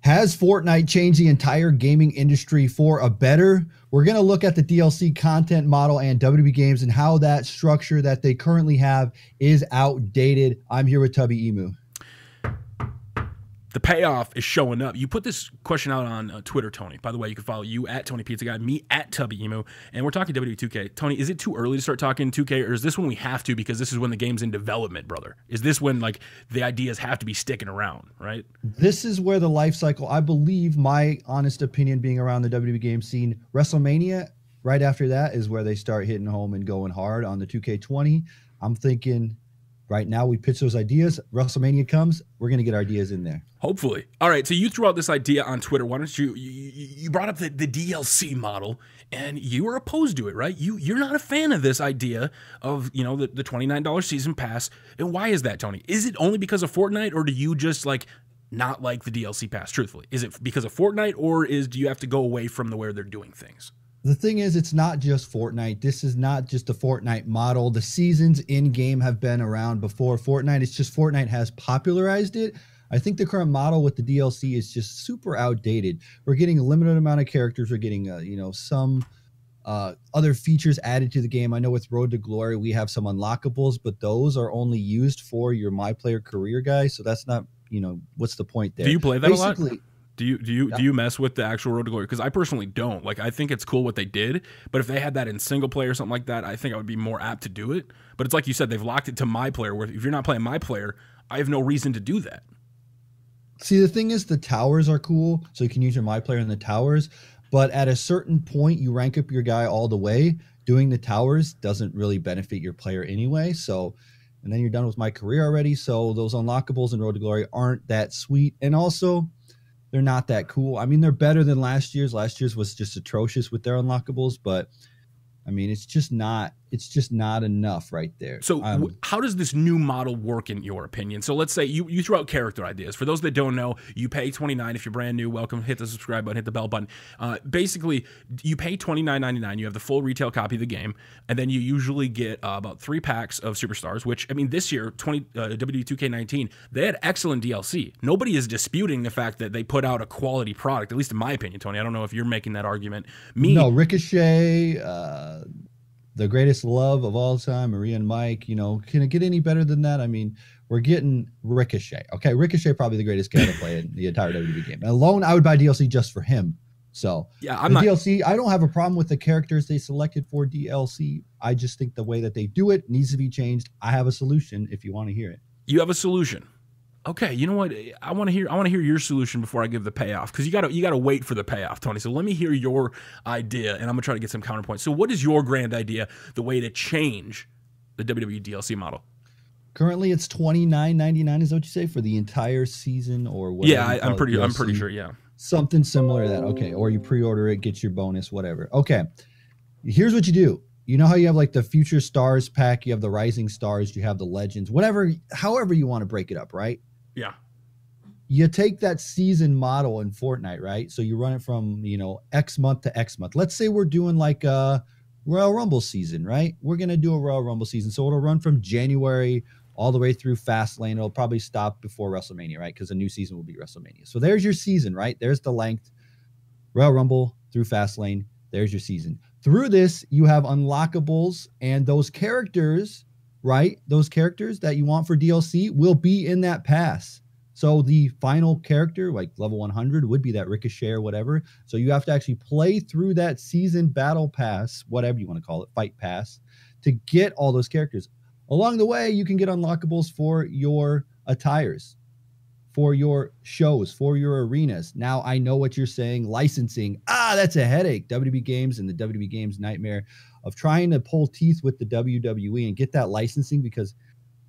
Has Fortnite changed the entire gaming industry for a better? We're going to look at the DLC content model and WWE games and how that structure that they currently have is outdated. I'm here with Tubby Emu. The payoff is showing up. You put this question out on Twitter, Tony. By the way, you can follow you at TonyPizzaGuy, me at Tubby Emu, and we're talking WWE 2K. Tony, is it too early to start talking 2K, or is this when we have to because this is when the game's in development, brother? Is this when like the ideas have to be sticking around, right? This is where the life cycle, I believe, my honest opinion being around the WWE game scene, WrestleMania, right after that is where they start hitting home and going hard on the 2K20. I'm thinking right now we pitch those ideas. WrestleMania comes, we're going to get our ideas in there. Hopefully. All right, so you threw out this idea on Twitter. Why don't you brought up the DLC model, and you were opposed to it, right? You're not a fan of this idea of, you know, the $29 season pass. And why is that, Tony? Is it only because of Fortnite, or do you just like not like the DLC pass, truthfully? Is it because of Fortnite, or do you have to go away from the way they're doing things? The thing is, it's not just Fortnite. This is not just a Fortnite model. The seasons in-game have been around before Fortnite. It's just Fortnite has popularized it. I think the current model with the DLC is just super outdated. We're getting a limited amount of characters. We're getting, you know, some other features added to the game. I know with Road to Glory, we have some unlockables, but those are only used for your My Player career guy. So that's not, you know, what's the point there? Do you play that basically a lot? Do you mess with the actual Road to Glory? Because I personally don't. Like, I think it's cool what they did, but if they had that in single player or something like that, I think I would be more apt to do it. But it's like you said, they've locked it to My Player, where if you're not playing My Player, I have no reason to do that. See, the thing is, the towers are cool, so you can use your My Player in the towers, but at a certain point, you rank up your guy all the way. Doing the towers doesn't really benefit your player anyway, so, and then you're done with My Career already, so those unlockables in Road to Glory aren't that sweet, and also, they're not that cool. I mean, they're better than last year's. Last year's was just atrocious with their unlockables, but I mean, it's just not enough right there. So how does this new model work in your opinion? So let's say you throw out character ideas. For those that don't know, you pay $29 if you're brand new. Welcome. Hit the subscribe button, hit the bell button. Basically, you pay $29.99. You have the full retail copy of the game, and then you usually get about 3 packs of superstars, which, I mean, this year, WWE 2K19, they had excellent DLC. Nobody is disputing the fact that they put out a quality product, at least in my opinion, Tony. I don't know if you're making that argument. No, Ricochet, the greatest love of all time, Maria and Mike, you know, can it get any better than that? I mean, we're getting Ricochet. Okay, Ricochet probably the greatest guy to play in the entire WWE game. Alone, I would buy DLC just for him. So yeah, DLC, I don't have a problem with the characters they selected for DLC. I just think the way that they do it needs to be changed. I have a solution if you want to hear it. You have a solution. Okay, you know what? I want to hear your solution before I give the payoff, because you gotta wait for the payoff, Tony. So let me hear your idea, and I'm gonna try to get some counterpoints. So what is your grand idea, the way to change the WWE DLC model? Currently, it's $29.99. Is that what you say for the entire season or what? Yeah, I'm pretty sure. Yeah, something similar to that. Okay, or you pre-order it, get your bonus, whatever. Okay, here's what you do. You know how you have like the Future Stars pack, you have the Rising Stars, you have the Legends, whatever, however you want to break it up, right? Yeah. You take that season model in Fortnite, right? So you run it from, you know, X month to X month. Let's say we're doing like a Royal Rumble season, right? We're going to do a Royal Rumble season. So it'll run from January all the way through Fastlane. It'll probably stop before WrestleMania, right? Because the new season will be WrestleMania. So there's your season, right? There's the length. Royal Rumble through Fastlane. There's your season. Through this, you have unlockables, and those characters, right? Those characters that you want for DLC will be in that pass. So the final character, like level 100, would be that Ricochet or whatever. So you have to actually play through that season battle pass, whatever you want to call it, fight pass, to get all those characters. Along the way, you can get unlockables for your attires, for your shows, for your arenas. Now, I know what you're saying, licensing. That's a headache. WWE Games and the WWE Games nightmare of trying to pull teeth with the WWE and get that licensing, because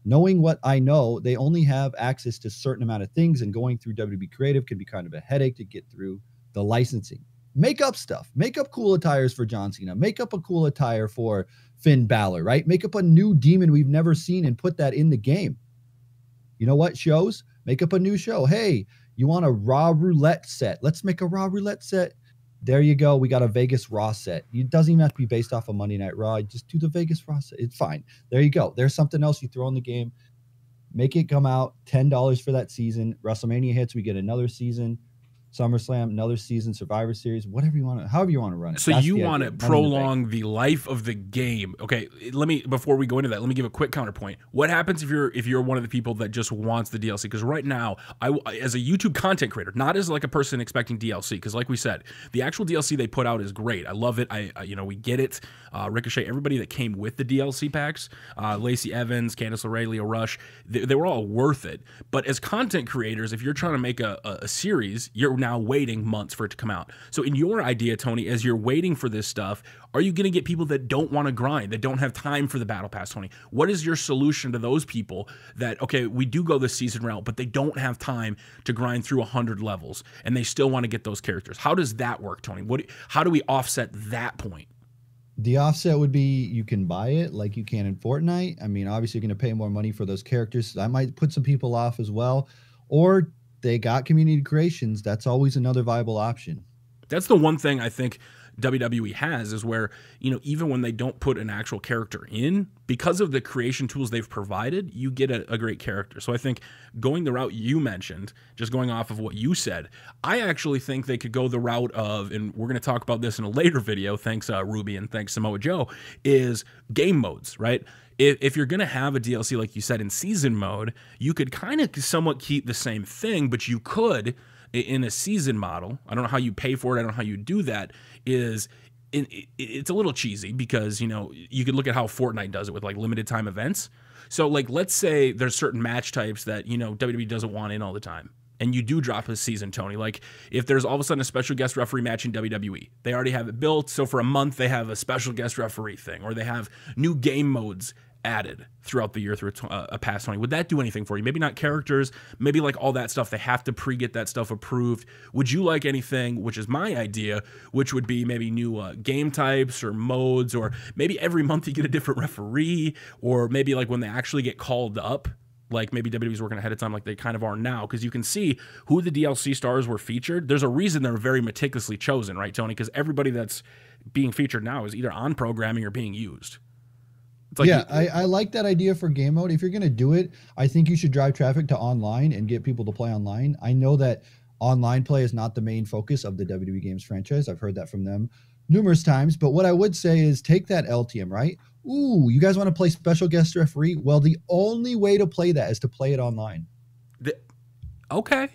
knowing what I know, they only have access to a certain amount of things, and going through WWE Creative can be kind of a headache to get through the licensing. Make up stuff. Make up cool attires for John Cena. Make up a cool attire for Finn Balor, right? Make up a new demon we've never seen and put that in the game. You know what? Shows? Make up a new show. Hey, you want a Raw Roulette set? Let's make a Raw Roulette set. There you go. We got a Vegas Raw set. It doesn't even have to be based off of Monday Night Raw. Just do the Vegas Raw set. It's fine. There you go. There's something else you throw in the game. Make it come out. $10 for that season. WrestleMania hits. We get another season. SummerSlam, another season, Survivor Series, whatever you want to, however you want to run it. So That's you the want idea. to Money in the bank. prolong the life of the game. Okay, let me, before we go into that, let me give a quick counterpoint. What happens if you're one of the people that just wants the DLC? Because right now, as a YouTube content creator, not as like a person expecting DLC, because like we said, the actual DLC they put out is great. I love it. We get it. Ricochet, everybody that came with the DLC packs, Lacey Evans, Candice LeRae, Leo Rush, they were all worth it. But as content creators, if you're trying to make a series, you're now waiting months for it to come out. So in your idea, Tony, as you're waiting for this stuff, are you going to get people that don't want to grind, that don't have time for the battle pass, Tony? What is your solution to those people that, okay, we do go this season route, but they don't have time to grind through 100 levels and they still want to get those characters? How does that work, Tony? How do we offset that point? The offset would be you can buy it like you can in Fortnite. I mean, obviously you're going to pay more money for those characters. So that might put some people off as well. Or they got community creations. That's always another viable option. That's the one thing I think WWE has, is where, even when they don't put an actual character in, because of the creation tools they've provided, you get a great character. So I think going the route you mentioned, just going off of what you said, I actually think they could go the route of, and we're going to talk about this in a later video, thanks Ruby and thanks Samoa Joe, is game modes, right? If you're going to have a DLC, like you said, in season mode, you could kind of somewhat keep the same thing, but you could, in a season model, I don't know how you pay for it, I don't know how you do that, it's a little cheesy because, you could look at how Fortnite does it with like limited time events. So like, let's say there's certain match types that, WWE doesn't want in all the time. And you do drop a season, Tony. Like if there's all of a sudden a special guest referee match in WWE, they already have it built. So for a month, they have a special guest referee thing, or they have new game modes added throughout the year through a past 20. Would that do anything for you? Maybe not characters, maybe like all that stuff. They have to pre-get that stuff approved. Would you like anything, which is my idea, which would be maybe new game types or modes, or maybe every month you get a different referee, or maybe like when they actually get called up, like maybe WWE's working ahead of time like they kind of are now, because you can see who the DLC stars were featured. There's a reason they're very meticulously chosen, right, Tony? Because everybody that's being featured now is either on programming or being used. Like, yeah, I like that idea for game mode. If you're going to do it, I think you should drive traffic to online and get people to play online. I know that online play is not the main focus of the WWE Games franchise. I've heard that from them numerous times. But what I would say is take that LTM, right? Ooh, you guys want to play special guest referee? Well, the only way to play that is to play it online. Okay.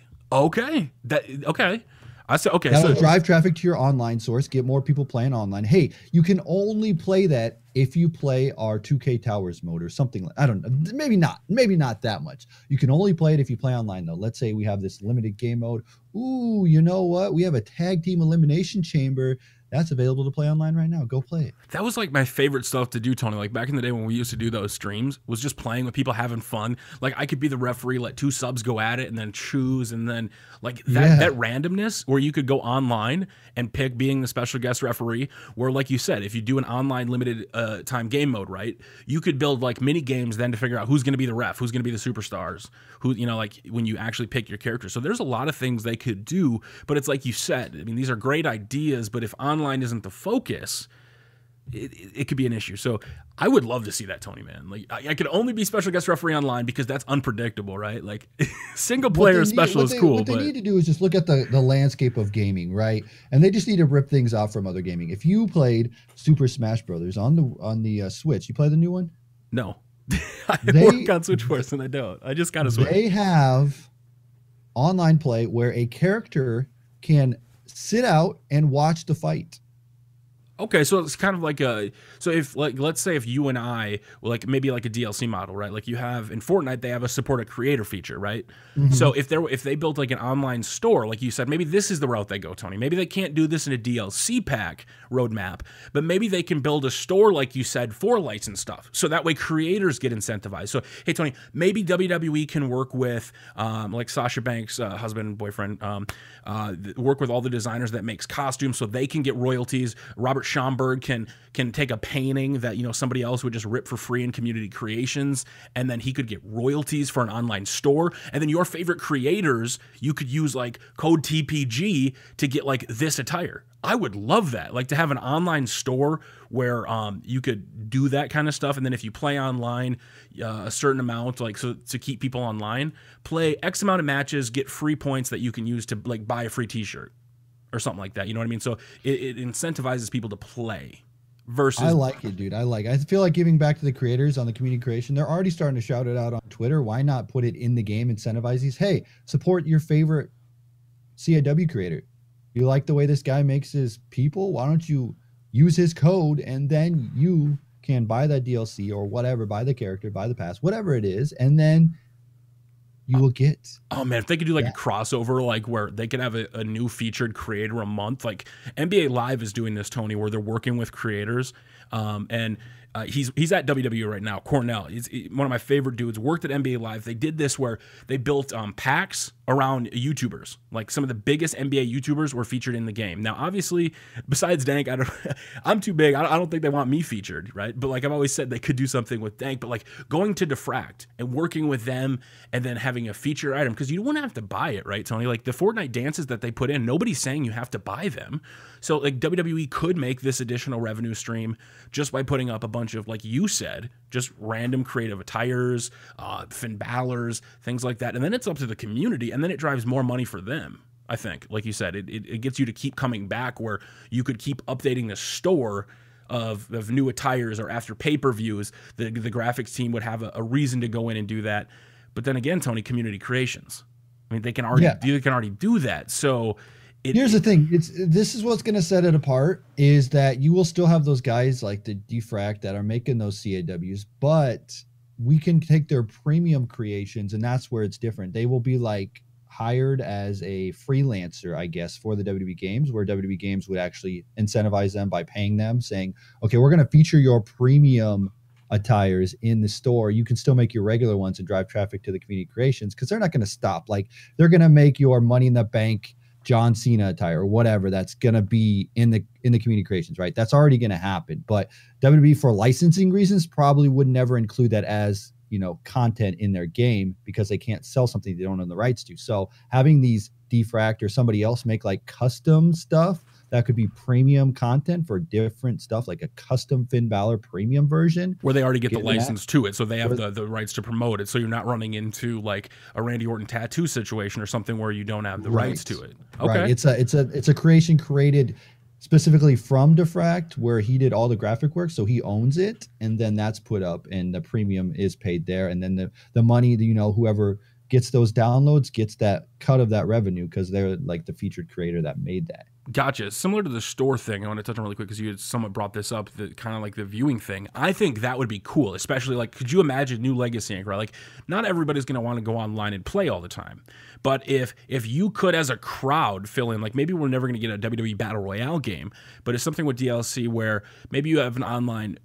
I said, okay. That'll drive traffic to your online source, get more people playing online. Hey, you can only play that if you play our 2K Towers mode or something. Like, I don't know. Maybe not that much. You can only play it if you play online, though. Let's say we have this limited game mode. Ooh, you know what? We have a tag team elimination chamber. That's available to play online right now. Go play it. That was like my favorite stuff to do, Tony. Like back in the day when we used to do those streams, was just playing with people, having fun. Like I could be the referee, let two subs go at it and then choose, and then like that randomness where you could go online and pick being the special guest referee, where like you said, if you do an online limited time game mode, right, you could build like mini games then to figure out who's going to be the ref, who's going to be the superstars, who, like when you actually pick your character. So there's a lot of things they could do, but it's like you said, I mean, these are great ideas, but if online isn't the focus, it could be an issue. So I would love to see that, Tony, man. Like I could only be special guest referee online because that's unpredictable, right? Like single player special is cool. What they need to do is just look at the landscape of gaming, right? And they just need to rip things off from other gaming. If you played Super Smash Brothers on the Switch, you play the new one? No. I work on Switch Force and I don't. I just got a Switch. They have online play where a character can sit out and watch the fight. Okay, so it's kind of like so if like let's say if you and I, well, like maybe like a DLC model, right? Like you have in Fortnite, they have a support a creator feature, right? Mm-hmm. So if they built like an online store, like you said, maybe this is the route they go, Tony. Maybe they can't do this in a DLC pack roadmap, but maybe they can build a store, like you said, for licensed stuff. So that way creators get incentivized. So hey, Tony, maybe WWE can work with like Sasha Banks' husband, boyfriend, work with all the designers that makes costumes, so they can get royalties. Robert Schomburg can take a painting that, you know, somebody else would just rip for free in community creations, and then he could get royalties for an online store. And then your favorite creators, you could use like code TPG to get like this attire. I would love that, like to have an online store where you could do that kind of stuff. And then if you play online a certain amount, like so to keep people online, play X amount of matches, get free points that you can use to like buy a free t-shirt or something like that. You know what I mean? So it incentivizes people to play. Versus, I like it, dude. I feel like giving back to the creators on the community creation. They're already starting to shout it out on Twitter. Why not put it in the game, incentivize these? Hey, support your favorite CIW creator. You like the way this guy makes his people? Why don't you use his code, and then you can buy that DLC or whatever, buy the character, buy the pass, whatever it is, and then you will get. Oh man, if they could do like a crossover, like where they could have a new featured creator a month, like NBA Live is doing this, Tony, where they're working with creators, and he's at WWE right now. Cornell, he's one of my favorite dudes. Worked at NBA Live. They did this where they built packs around YouTubers. Like some of the biggest NBA YouTubers were featured in the game. Now, obviously, besides Dank, I'm too big. I don't think they want me featured, right? But like I've always said, they could do something with Dank. But like going to Diffract and working with them, and then having a feature item, because you wouldn't have to buy it, right, Tony? Like the Fortnite dances that they put in, nobody's saying you have to buy them. So like WWE could make this additional revenue stream just by putting up a bunch of, like you said, just random creative attires, Finn Balor's, things like that. And then it's up to the community, and then it drives more money for them. I think, like you said, it gets you to keep coming back, where you could keep updating the store of new attires, or after pay-per-views, the graphics team would have a reason to go in and do that. But then again, Tony, community creations, I mean, they can already do that. So here's the thing. This is what's going to set it apart, is that you will still have those guys like the Diffract that are making those CAWs, but we can take their premium creations, and that's where it's different. They will be like hired as a freelancer, I guess, for the WWE games, where WWE games would actually incentivize them by paying them, saying, okay, we're going to feature your premium attires in the store. You can still make your regular ones and drive traffic to the community creations, because they're not going to stop. Like they're going to make your Money in the Bank John Cena attire or whatever that's going to be in the community creations, right? That's already going to happen. But WWE, for licensing reasons, probably would never include that as, you know, content in their game, because they can't sell something they don't own the rights to. So having these Diffract or somebody else make like custom stuff that could be premium content for different stuff, like a custom Finn Balor premium version, where they already get the license to it, so they have the rights to promote it. So you're not running into like a Randy Orton tattoo situation or something where you don't have the rights to it. Okay, right. It's a creation created specifically from Diffract, where he did all the graphic work, so he owns it, and then that's put up, and the premium is paid there, and then the money, you know, whoever gets those downloads gets that cut of that revenue, because they're like the featured creator that made that. Gotcha. Similar to the store thing, I want to touch on really quick, because you had somewhat brought this up, the kind of like the viewing thing. I think that would be cool, especially like, could you imagine new Legacy Inc., right? Like, not everybody's going to want to go online and play all the time. But if you could, as a crowd, fill in, like maybe we're never going to get a WWE Battle Royale game, but it's something with DLC where maybe you have an online,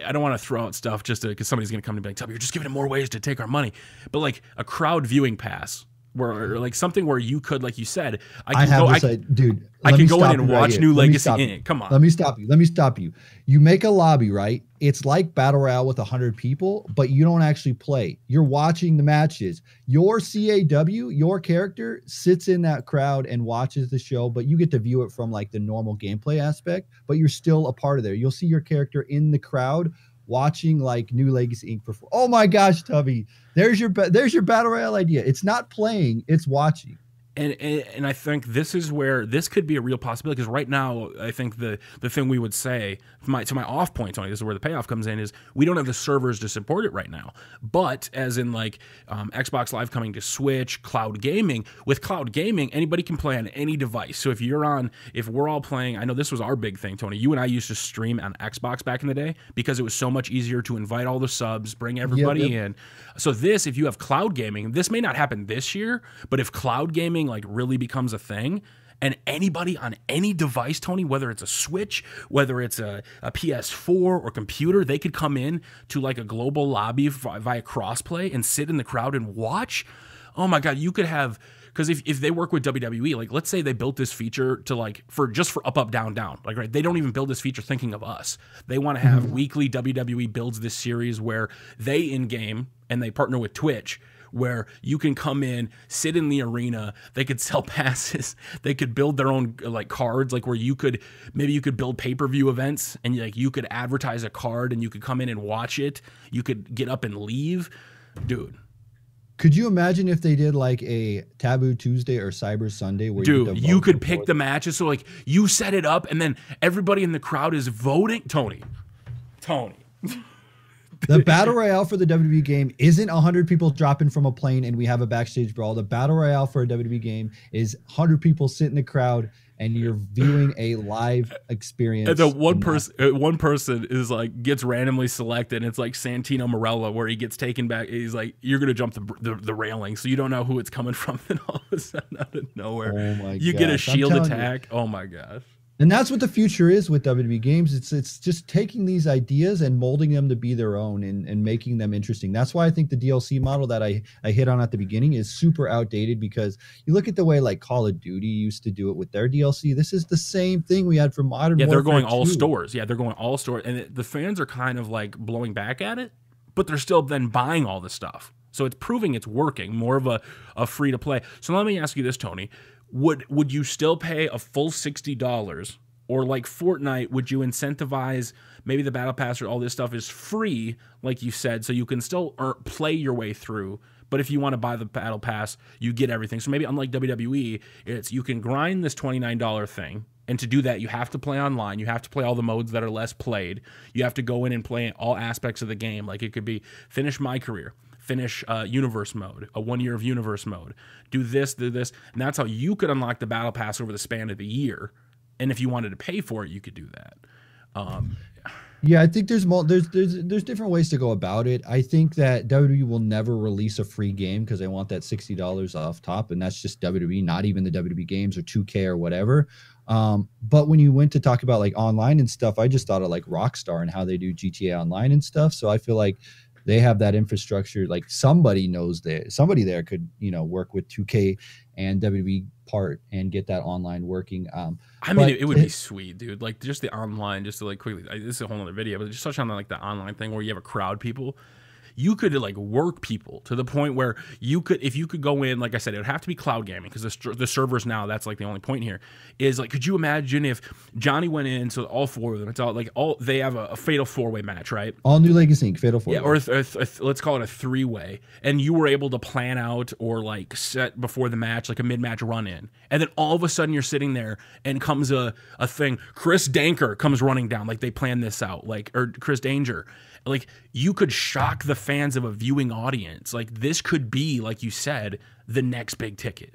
I don't want to throw out stuff just because somebody's going to come to me like, you're just giving it more ways to take our money. But like a crowd viewing pass, where like something where you could, like you said, I can go in and watch new Legacy Inc. Come on. Let me stop you. You make a lobby, right? It's like Battle Royale with 100 people, but you don't actually play. You're watching the matches. Your CAW, your character, sits in that crowd and watches the show, but you get to view it from like the normal gameplay aspect, but you're still a part of there. You'll see your character in the crowd watching like new Legacy Inc. perform. Oh my gosh, Tubby. There's your Battle Royale idea. It's not playing, it's watching. And I think this is where this could be a real possibility, because right now I think the thing we would say, to my off point, Tony, this is where the payoff comes in, is we don't have the servers to support it right now. But as in like Xbox Live coming to Switch, cloud gaming, with cloud gaming, anybody can play on any device. So if we're all playing, I know this was our big thing, Tony, you and I used to stream on Xbox back in the day, because it was so much easier to invite all the subs, bring everybody in. So this, if you have cloud gaming, this may not happen this year, but if cloud gaming like really becomes a thing, and anybody on any device, Tony, whether it's a Switch, whether it's a PS4 or computer, they could come in to like a global lobby via crossplay and sit in the crowd and watch. Oh my God, you could have Because if they work with WWE, like let's say they built this feature to like for up up down down, like right, they don't even build this feature thinking of us. They want to have weekly WWE builds this series where they in game and they partner with Twitch, where you can come in, sit in the arena, they could sell passes, they could build their own like cards, like where you could build pay-per-view events and like you could advertise a card and you could come in and watch it. You could get up and leave. Dude. Could you imagine if they did like a Taboo Tuesday or Cyber Sunday where you could pick the matches, so like you set it up and then everybody in the crowd is voting. Tony. The battle royale for the WWE game isn't 100 people dropping from a plane and we have a backstage brawl. The battle royale for a WWE game is 100 people sit in the crowd and you're viewing a live experience. And the one person is like gets randomly selected. And it's like Santino Marella, where he gets taken back. He's like, you're gonna jump the railing, so you don't know who it's coming from. And all of a sudden, out of nowhere, you get a shield attack. Oh my gosh. And that's what the future is with WWE games. It's just taking these ideas and molding them to be their own and making them interesting. That's why I think the DLC model that I hit on at the beginning is super outdated, because you look at the way like Call of Duty used to do it with their DLC. This is the same thing we had for Modern Warfare. They're going all stores. Yeah, they're going all stores. And the fans are kind of like blowing back at it, but they're still then buying all the stuff. So it's proving it's working, more of a free to play. So let me ask you this, Tony. Would you still pay a full $60, or like Fortnite, would you incentivize maybe the battle pass or all this stuff is free, like you said, so you can still play your way through, but if you want to buy the battle pass, you get everything. So maybe unlike WWE, it's you can grind this $29 thing, and to do that, you have to play online, you have to play all the modes that are less played, you have to go in and play all aspects of the game, like it could be finish my career, finish universe mode, a 1 year of universe mode, do this, and that's how you could unlock the battle pass over the span of the year. And if you wanted to pay for it, you could do that. Yeah, I think there's different ways to go about it. I think that WWE will never release a free game because they want that $60 off top, and that's just WWE, not even the WWE games or 2K or whatever. But when you went to talk about like online and stuff, I just thought of like Rockstar and how they do GTA Online and stuff. So I feel like they have that infrastructure. Like somebody there could, work with 2K and WWE part and get that online working. I mean, it would be sweet, dude. Like just the online, just to like quickly, this is a whole other video, but just touch on like the online thing where you have a crowd people. You could like work people to the point where you could, if you could go in, like I said, it would have to be cloud gaming, because the servers now, that's like the only point here is like, could you imagine if Johnny went in, so all four of them, it's all like they have a fatal 4-way match, right? All New Legacy Inc. Fatal 4-way. Yeah, or let's call it a 3-way, and you were able to plan out or like set before the match, like a mid-match run in, and then all of a sudden you're sitting there and comes a thing, Chris Danker comes running down, like they planned this out, like, or Chris Danger. Like, you could shock the fans of a viewing audience. Like, this could be, like you said, the next big ticket.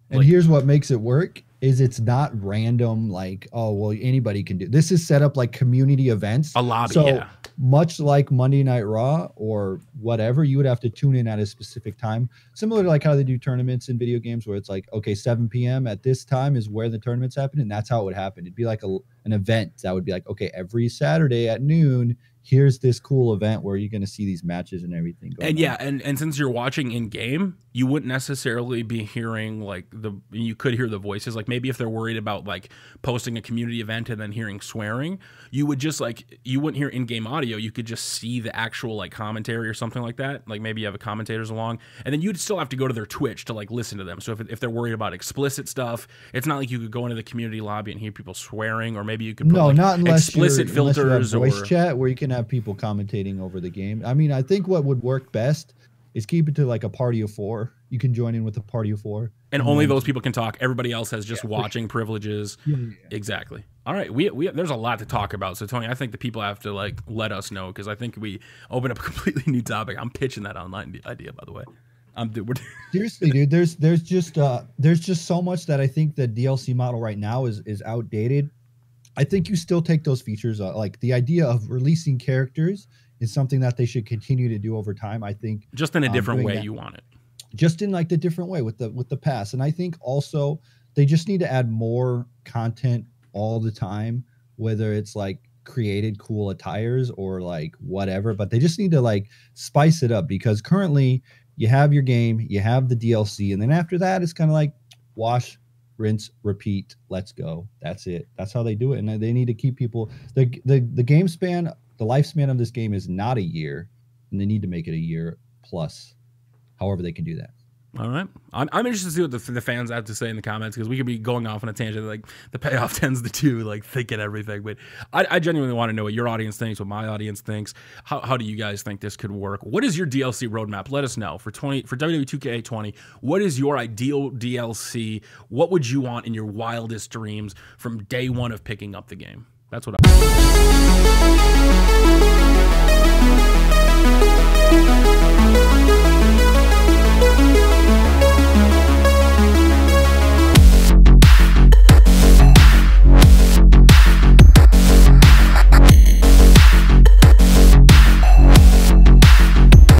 And here's what makes it work is it's not random, like, oh, well, anybody can do. This is set up like community events. A lobby, so yeah. Much like Monday Night Raw or whatever, you would have to tune in at a specific time. Similar to like how they do tournaments in video games where it's like, okay, 7 p.m. at this time is where the tournaments happen, and that's how it would happen. It'd be like an event that would be like, okay, every Saturday at noon, here's this cool event where you're going to see these matches and everything going and yeah on. and since you're watching in game, you wouldn't necessarily be hearing like you could hear the voices, like maybe if they're worried about like posting a community event and then hearing swearing, you would just like, you wouldn't hear in-game audio, you could just see the actual like commentary or something like that, like maybe you have a commentators along, and then you'd still have to go to their Twitch to like listen to them. So if they're worried about explicit stuff, it's not like you could go into the community lobby and hear people swearing, or maybe you could put not unless explicit filters or voice chat where you can have people commentating over the game. I mean, I think what would work best is keep it to like a party of 4. You can join in with a party of 4, and only those people can talk. Everybody else has just watching privileges. Yeah. Exactly. All right, we there's a lot to talk about. So Tony, I think the people have to like let us know, because I think we open up a completely new topic. I'm pitching that online idea, by the way. Seriously, dude. There's just so much that I think the DLC model right now is outdated. I think you still take those features, like the idea of releasing characters is something that they should continue to do over time. I think just in a different way you want it. Just in like the different way with the pass. And I think also they just need to add more content all the time, whether it's like created cool attires or like whatever, but they just need to like spice it up, because currently You have your game, you have the DLC, and then after that, it's kind of like wash, rinse, repeat. Let's go. That's it. That's how they do it, and they need to keep people. The game span, the lifespan of this game is not a year, and they need to make it a year plus. However, they can do that. All right. I'm interested to see what the fans have to say in the comments, because we could be going off on a tangent like the payoff tends to do, like thinking everything. But I genuinely want to know what your audience thinks, what my audience thinks. How do you guys think this could work? What is your DLC roadmap? Let us know. For WWE 2K20, what is your ideal DLC? What would you want in your wildest dreams from day one of picking up the game? That's what